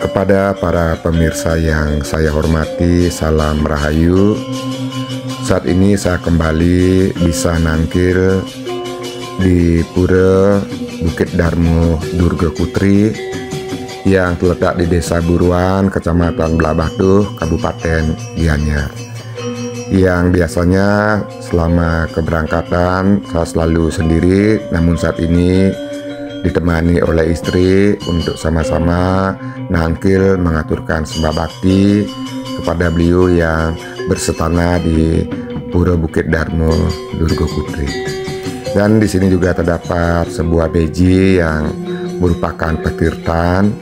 Kepada para pemirsa yang saya hormati, salam rahayu. Saat ini saya kembali bisa nangkil di Pura Bukit Darmo Durga Putri yang terletak di Desa Buruan, Kecamatan Blabatuh, Kabupaten Gianyar. Yang biasanya selama keberangkatan saya selalu sendiri, namun saat ini ditemani oleh istri untuk sama-sama nangkil mengaturkan sembah bakti kepada beliau yang bersetana di Pura Bukit Darmo Durga Putri. Dan di sini juga terdapat sebuah beji yang merupakan petirtan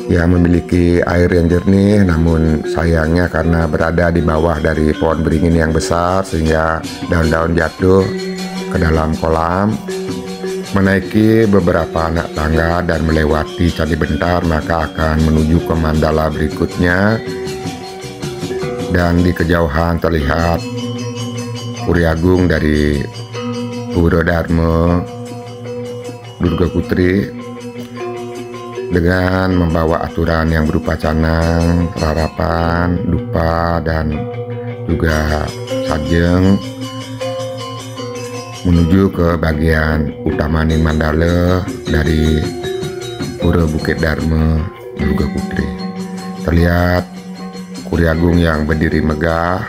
yang memiliki air yang jernih, namun sayangnya karena berada di bawah dari pohon beringin yang besar sehingga daun-daun jatuh ke dalam kolam. Menaiki beberapa anak tangga dan melewati Candi Bentar, maka akan menuju ke mandala berikutnya. Dan di kejauhan terlihat Puri Agung dari Pura Darmo Durga Putri dengan membawa aturan yang berupa canang, rarapan, dupa, dan juga sajeng menuju ke bagian utama Ning Mandala dari Pura Bukit Darmo Durga Putri. Terlihat Puri Agung yang berdiri megah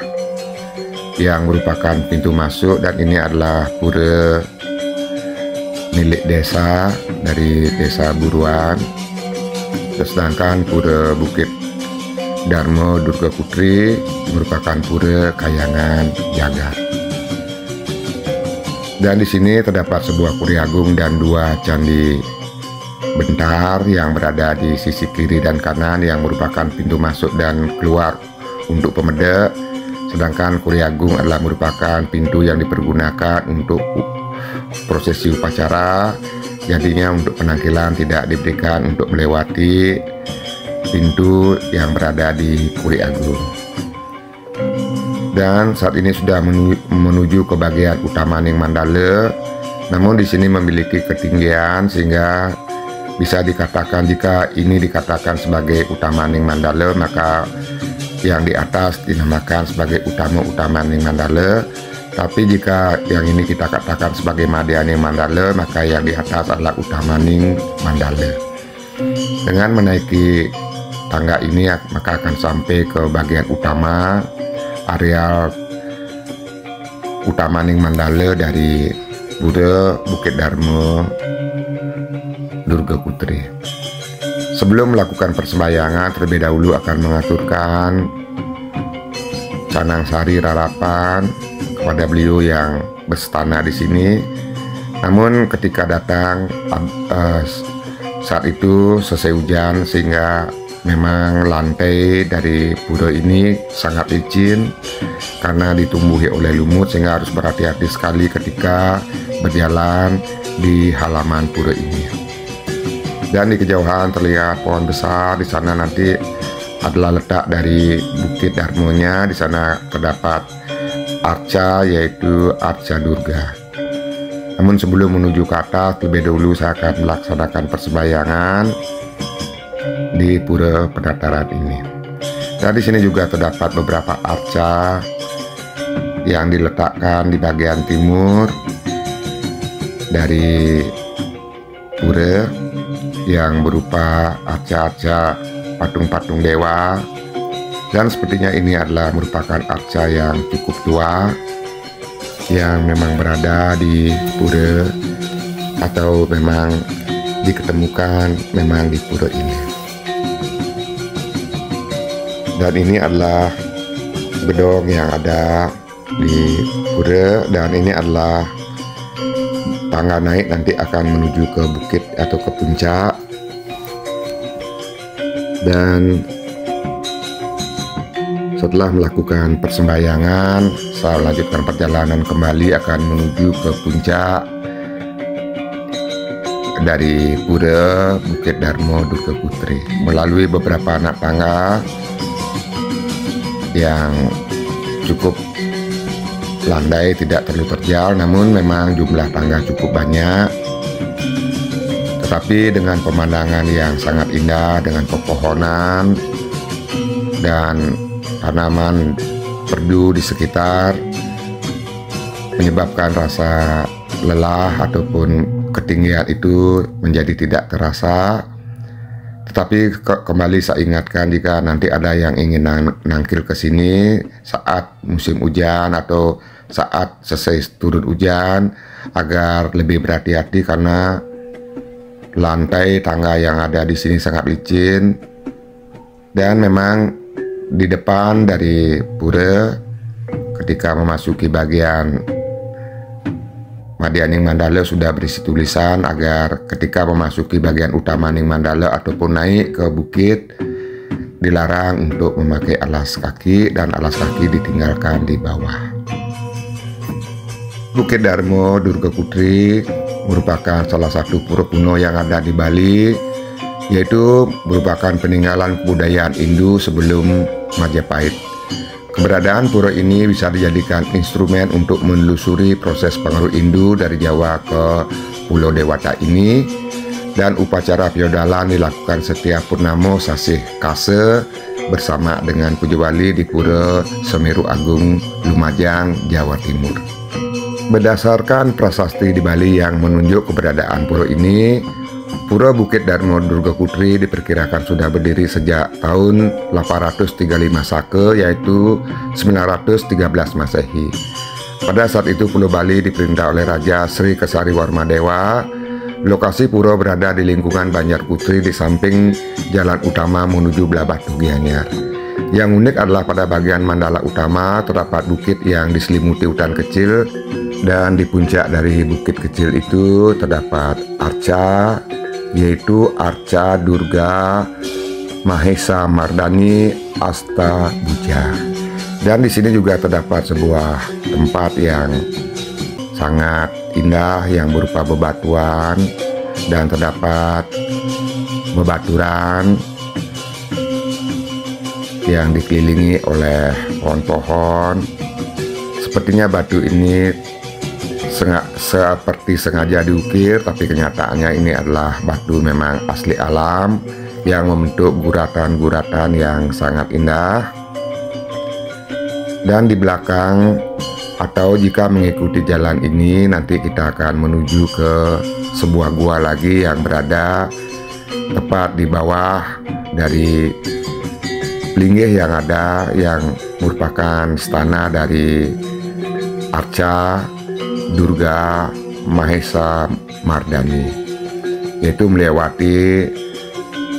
yang merupakan pintu masuk, dan ini adalah pura milik desa dari Desa Buruan. Sedangkan Pura Bukit Darmo Durga Putri merupakan pura kayangan jagat. Dan di sini terdapat sebuah Puri Agung dan dua Candi Bentar yang berada di sisi kiri dan kanan yang merupakan pintu masuk dan keluar untuk pemeda. Sedangkan Puri Agung adalah merupakan pintu yang dipergunakan untuk prosesi upacara. Jadinya untuk penangkilan tidak diberikan untuk melewati pintu yang berada di Puri Agung. Dan saat ini sudah menuju ke bagian utama Ning Mandala. Namun di sini memiliki ketinggian sehingga bisa dikatakan, jika ini dikatakan sebagai utama Ning Mandala, maka yang di atas dinamakan sebagai utama Ning Mandala. Tapi jika yang ini kita katakan sebagai Madya Ning Mandala, maka yang di atas adalah utama Ning Mandala. Dengan menaiki tangga ini maka akan sampai ke bagian utama areal utama Ning Mandala dari Pura Bukit Darmo Durga Putri. Sebelum melakukan persembahyangan, terlebih dahulu akan mengaturkan canang sari rarapan kepada beliau yang berstana di sini. Namun ketika datang saat itu selesai hujan sehingga memang lantai dari pura ini sangat licin karena ditumbuhi oleh lumut, sehingga harus berhati-hati sekali ketika berjalan di halaman pura ini. Dan di kejauhan terlihat pohon besar. Di sana nanti adalah letak dari Bukit Darmonya. Di sana terdapat arca, yaitu arca Durga. Namun sebelum menuju ke atas, terlebih dahulu saya akan melaksanakan persembahyangan di pura pendataran ini. Dan di sini juga terdapat beberapa arca yang diletakkan di bagian timur dari pura yang berupa arca-arca patung-patung dewa. Dan sepertinya ini adalah merupakan arca yang cukup tua yang memang berada di pura atau memang diketemukan memang di pura ini. Dan ini adalah gedung yang ada di pura, dan ini adalah tangga naik nanti akan menuju ke bukit atau ke puncak. Dan setelah melakukan persembahyangan, saya lanjutkan perjalanan kembali akan menuju ke puncak dari Pura Bukit Darmo Durga Putri melalui beberapa anak tangga yang cukup landai, tidak terlalu terjal, namun memang jumlah tangga cukup banyak. tetapi dengan pemandangan yang sangat indah dengan pepohonan dan tanaman perdu di sekitar, menyebabkan rasa lelah ataupun ketinggian itu menjadi tidak terasa. Tetapi kembali saya ingatkan, jika nanti ada yang ingin nangkil ke sini saat musim hujan atau saat selesai turun hujan, agar lebih berhati-hati karena lantai tangga yang ada di sini sangat licin. Dan memang di depan dari pura, ketika memasuki bagian Madianing Mandala sudah berisi tulisan agar ketika memasuki bagian utama Ning Mandala ataupun naik ke bukit, dilarang untuk memakai alas kaki dan alas kaki ditinggalkan di bawah. Bukit Darmo Durga Putri merupakan salah satu pura kuno yang ada di Bali, yaitu merupakan peninggalan kebudayaan Hindu sebelum Majapahit. Keberadaan pura ini bisa dijadikan instrumen untuk menelusuri proses pengaruh Hindu dari Jawa ke Pulau Dewata ini, dan upacara feodalan dilakukan setiap purnama sasih Kase bersama dengan puja wali di Pura Semeru Agung, Lumajang, Jawa Timur. Berdasarkan prasasti di Bali yang menunjuk keberadaan pura ini, Pura Bukit Darmo Durga Putri diperkirakan sudah berdiri sejak tahun 835 Saka, yaitu 913 Masehi. Pada saat itu Pulau Bali diperintah oleh Raja Sri Kesari Warmadewa. Lokasi pura berada di lingkungan Banjar Putri di samping jalan utama menuju Blabatu Gianyar. Yang unik adalah pada bagian mandala utama terdapat bukit yang diselimuti hutan kecil, dan di puncak dari bukit kecil itu terdapat arca, yaitu Arca Durga Mahesa Mardani Asta Buja. Dan di sini juga terdapat sebuah tempat yang sangat indah yang berupa bebatuan, dan terdapat bebaturan yang dikelilingi oleh pohon-pohon. Sepertinya batu ini seperti sengaja diukir, tapi kenyataannya ini adalah batu memang asli alam yang membentuk guratan-guratan yang sangat indah. Dan di belakang, atau jika mengikuti jalan ini, nanti kita akan menuju ke sebuah gua lagi yang berada tepat di bawah dari linggih yang ada, yang merupakan istana dari Arca Durga Mahesa Mardani, yaitu melewati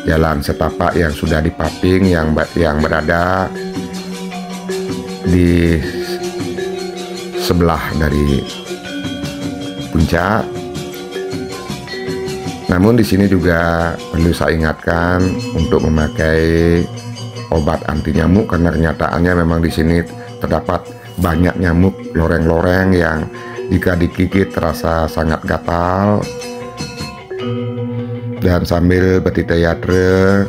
jalan setapak yang sudah dipaping yang berada di sebelah dari puncak. Namun di sini juga perlu saya ingatkan untuk memakai obat anti nyamuk, karena kenyataannya memang di sini terdapat banyak nyamuk loreng-loreng yang jika digigit terasa sangat gatal. Dan sambil bertitayatra,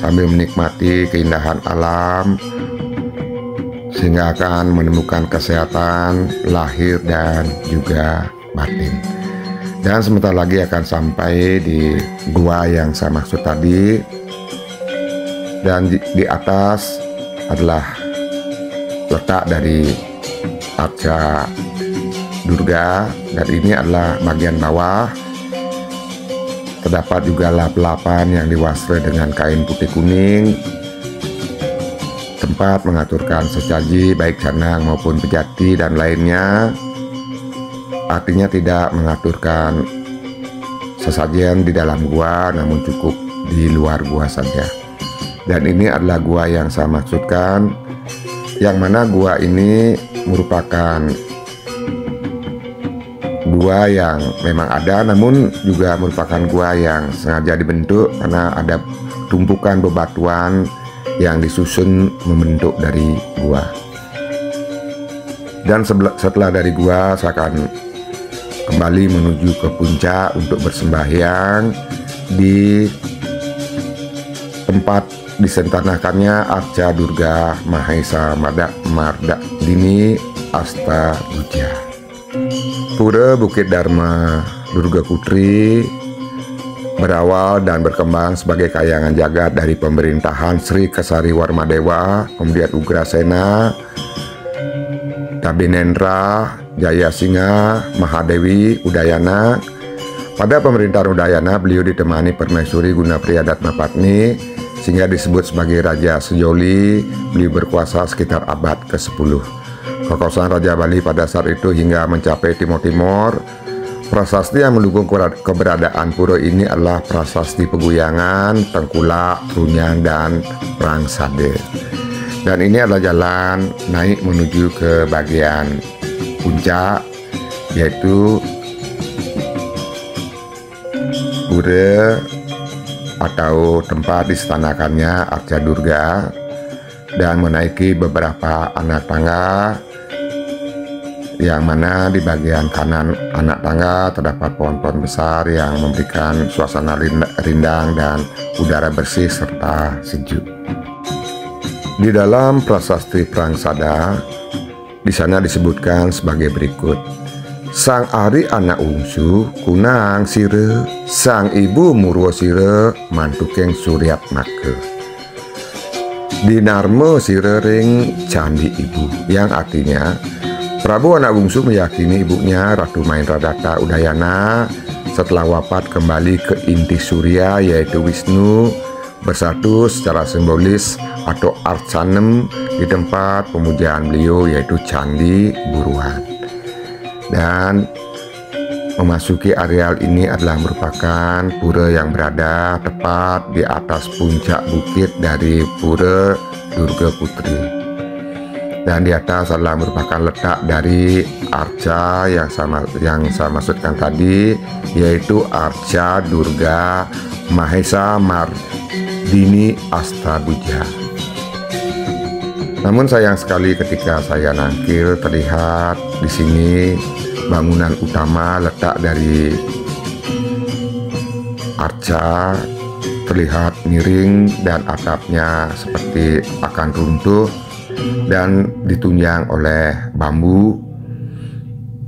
sambil menikmati keindahan alam, sehingga akan menemukan kesehatan lahir dan juga batin. Dan sebentar lagi akan sampai di gua yang saya maksud tadi. Dan di atas adalah letak dari Arca Durga, dan ini adalah bagian bawah. Terdapat juga lap-lapan yang diwasrai dengan kain putih kuning, tempat mengaturkan sesaji baik canang maupun pejati dan lainnya. Artinya tidak mengaturkan sesajen di dalam gua, namun cukup di luar gua saja. Dan ini adalah gua yang saya maksudkan, yang mana gua ini merupakan gua yang memang ada, namun juga merupakan gua yang sengaja dibentuk karena ada tumpukan bebatuan yang disusun membentuk dari gua. Dan setelah dari gua, saya akan kembali menuju ke puncak untuk bersembahyang di tempat disentanakannya Arca Durga Mahesa Mardani Asta Buja. Pura Bukit Darmo Durga Putri berawal dan berkembang sebagai kahyangan jagat dari pemerintahan Sri Kesari Warmadewa, kemudian Ugrasena, Tabinendra, Jayasingha, Mahadewi, Udayana. Pada pemerintahan Udayana, beliau ditemani Permaisuri Gunapriya Datmapatni, sehingga disebut sebagai Raja Sejoli. Beliau berkuasa sekitar abad ke-10. Kekuasaan Raja Bali pada saat itu hingga mencapai Timur-Timur. Prasasti yang mendukung keberadaan pura ini adalah prasasti Peguyangan, Tengkulak, Trunyang, dan Prangsade. Dan ini adalah jalan naik menuju ke bagian puncak, yaitu pura atau tempat disitanakannya Arca Durga, dan menaiki beberapa anak tangga, yang mana di bagian kanan anak tangga terdapat pohon-pohon besar yang memberikan suasana rindang dan udara bersih serta sejuk. Di dalam prasasti Prangsada, di sana disebutkan sebagai berikut: Sang Ari anak ungsu kunang sire, sang ibu murwo sire mantukeng suryat nake. Dinarme sire ring candi ibu, yang artinya Prabu anak bungsu meyakini ibunya Ratu Mahendradata Udayana setelah wafat kembali ke inti surya, yaitu Wisnu, bersatu secara simbolis atau arcanem di tempat pemujaan beliau, yaitu Candi Buruhan. Dan memasuki areal ini adalah merupakan pura yang berada tepat di atas puncak bukit dari Pura Durga Putri. Dan di atas adalah merupakan letak dari arca yang saya maksudkan tadi, yaitu Arca Durga Mahesa Mardini Astabuja. Namun sayang sekali ketika saya nangkil, terlihat di sini bangunan utama letak dari arca terlihat miring dan atapnya seperti akan runtuh dan ditunjang oleh bambu.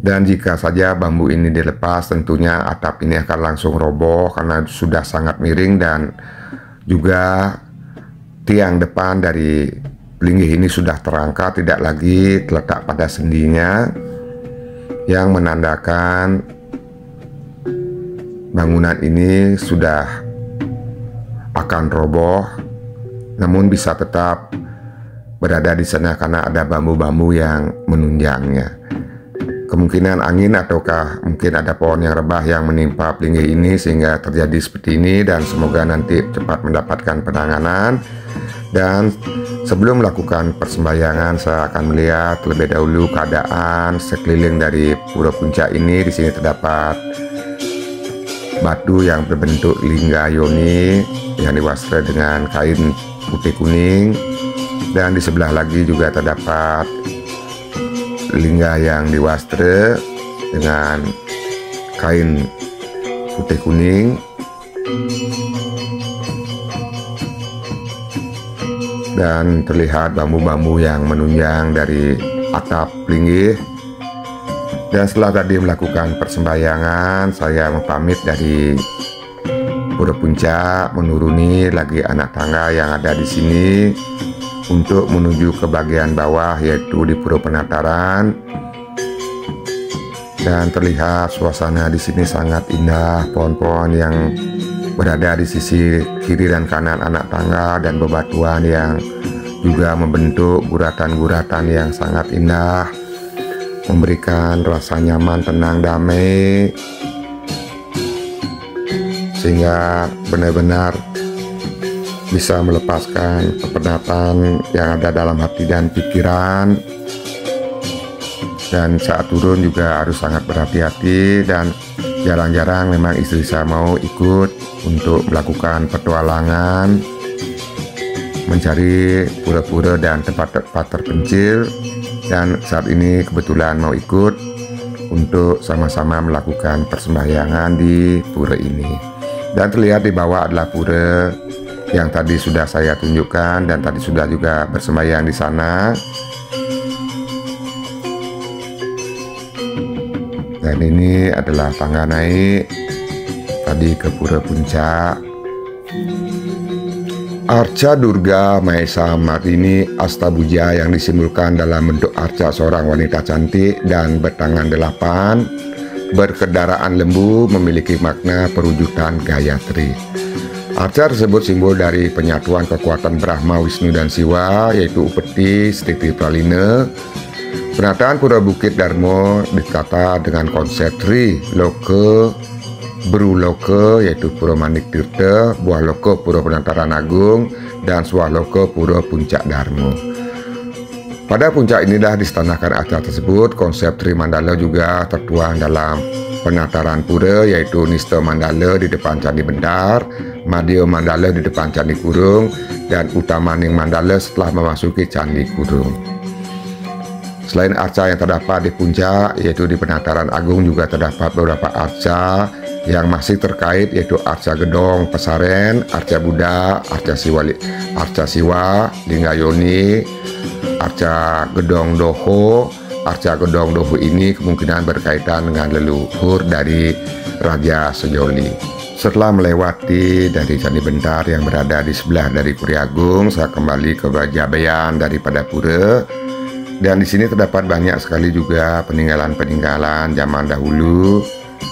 Dan jika saja bambu ini dilepas, tentunya atap ini akan langsung roboh karena sudah sangat miring, dan juga tiang depan dari linggih ini sudah terangkat, tidak lagi terletak pada sendinya, yang menandakan bangunan ini sudah akan roboh, namun bisa tetap berada di sana karena ada bambu-bambu yang menunjangnya. Kemungkinan angin ataukah mungkin ada pohon yang rebah yang menimpa linggih ini sehingga terjadi seperti ini, dan semoga nanti cepat mendapatkan penanganan. Dan sebelum melakukan persembahyangan, saya akan melihat terlebih dahulu keadaan sekeliling dari pura puncak ini. Di sini terdapat batu yang berbentuk lingga yoni yang diwastra dengan kain putih kuning. Dan di sebelah lagi juga terdapat lingga yang diwastra dengan kain putih kuning. Dan terlihat bambu-bambu yang menunjang dari atap linggih. Dan setelah tadi melakukan persembahyangan, saya pamit dari Pura Puncak, menuruni lagi anak tangga yang ada di sini untuk menuju ke bagian bawah, yaitu di Pura Penataran. Dan terlihat suasana di sini sangat indah, pohon-pohon yang berada di sisi kiri dan kanan anak tangga, dan bebatuan yang juga membentuk guratan-guratan yang sangat indah, memberikan rasa nyaman, tenang, damai, sehingga benar-benar bisa melepaskan kepenatan yang ada dalam hati dan pikiran. Dan saat turun juga harus sangat berhati-hati, dan jarang-jarang memang istri saya mau ikut untuk melakukan petualangan mencari pura-pura dan tempat-tempat terpencil. Dan saat ini kebetulan mau ikut untuk sama-sama melakukan persembahyangan di pura ini. Dan terlihat di bawah adalah pura yang tadi sudah saya tunjukkan, dan tadi sudah juga bersembahyang di sana. Dan ini adalah tangga naik tadi ke Pura Puncak. Arca Durga Mahesa Marini Astabuja yang disimbolkan dalam bentuk arca seorang wanita cantik dan bertangan 8 berkendaraan lembu memiliki makna perwujudan Gayatri. Arca tersebut simbol dari penyatuan kekuatan Brahma, Wisnu, dan Siwa, yaitu upeti, stiti praline. Penataan Pura Bukit Darmo ditata dengan konsep Tri Loke Bru Loke, yaitu Pura Manik Tirta, Buah Loke Pura Penataran Agung, dan Suah Loke Pura Puncak Darmo. Pada puncak inilah disetanakan acara tersebut. Konsep Tri Mandala juga tertuang dalam penataran pura, yaitu Nista Mandala di depan Candi Bendar, Madya Mandala di depan Candi Kurung, dan Utamaning Mandala setelah memasuki Candi Kurung. Selain arca yang terdapat di puncak, yaitu di Penataran Agung, juga terdapat beberapa arca yang masih terkait, yaitu arca Gedong Pesaren, arca Buddha, arca Siwa, Linggayoni, arca Gedong Doho. Arca Gedong Doho ini kemungkinan berkaitan dengan leluhur dari Raja Sejoli. Setelah melewati dari Candi Bentar yang berada di sebelah dari Puri Agung, saya kembali ke Bajabayan daripada pura. Dan di sini terdapat banyak sekali juga peninggalan-peninggalan zaman dahulu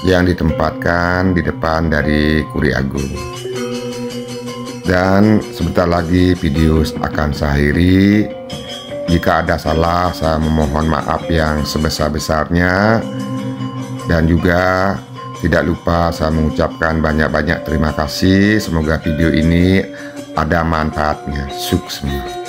yang ditempatkan di depan dari Puri Agung. Dan sebentar lagi video akan saya akhiri. Jika ada salah, saya memohon maaf yang sebesar-besarnya. Dan juga tidak lupa saya mengucapkan banyak-banyak terima kasih. Semoga video ini ada manfaatnya. Sukses.